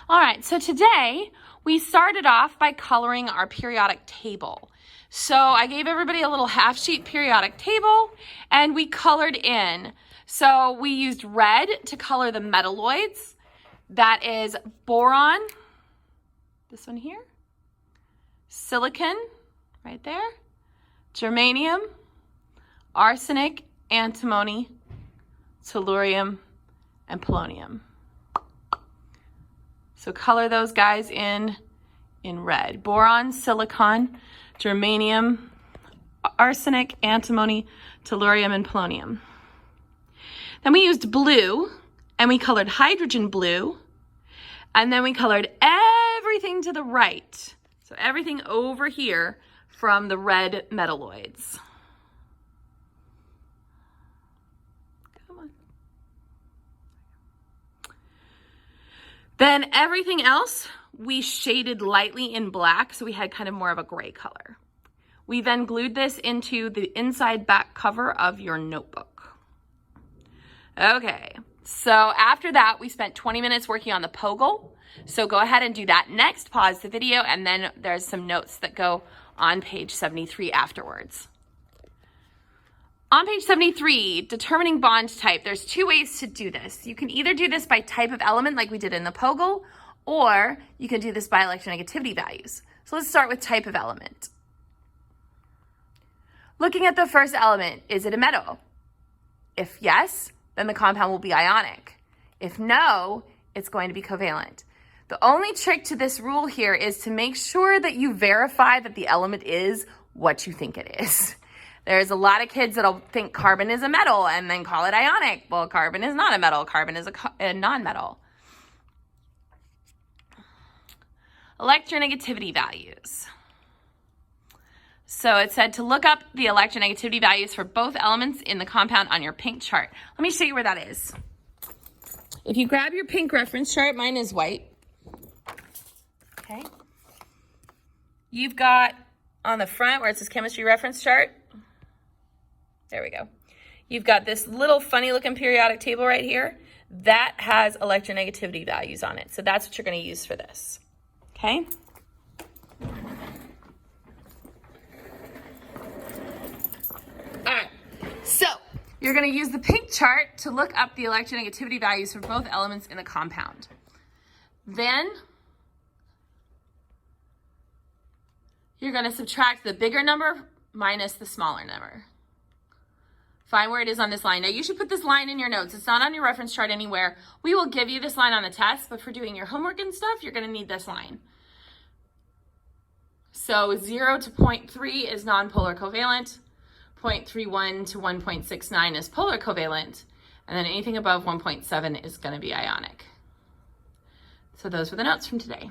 All right, so today we started off by coloring our periodic table. So I gave everybody a little half sheet periodic table and we colored in. So we used red to color the metalloids. That is boron, this one here, silicon, right there, germanium, arsenic, antimony, tellurium, and polonium. So color those guys in red. Boron, silicon, germanium, arsenic, antimony, tellurium, and polonium. Then we used blue, and we colored hydrogen blue, and then we colored everything to the right. So everything over here from the red metalloids. Come on. Then everything else we shaded lightly in black, so we had kind of more of a gray color. We then glued this into the inside back cover of your notebook. Okay, so after that, we spent 20 minutes working on the POGIL. So go ahead and do that next, pause the video, and then there's some notes that go on page 73 afterwards. On page 73, determining bond type, there's two ways to do this. You can either do this by type of element like we did in the POGIL, or you can do this by electronegativity values. So let's start with type of element. Looking at the first element, is it a metal? If yes, then the compound will be ionic. If no, it's going to be covalent. The only trick to this rule here is to make sure that you verify that the element is what you think it is. There's a lot of kids that'll think carbon is a metal and then call it ionic. Well, carbon is not a metal. Carbon is a non-metal. Electronegativity values. So it said to look up the electronegativity values for both elements in the compound on your pink chart. Let me show you where that is. If you grab your pink reference chart, mine is white. Okay. You've got on the front where it says chemistry reference chart. There we go. You've got this little funny looking periodic table right here. That has electronegativity values on it. So that's what you're going to use for this. Okay. So you're going to use the pink chart to look up the electronegativity values for both elements in the compound. Then you're going to subtract the bigger number minus the smaller number. Find where it is on this line. Now you should put this line in your notes. It's not on your reference chart anywhere. We will give you this line on the test, but for doing your homework and stuff, you're going to need this line. So 0 to 0.3 is nonpolar covalent. 0.31 to 1.69 is polar covalent, and then anything above 1.7 is going to be ionic. So those were the notes from today.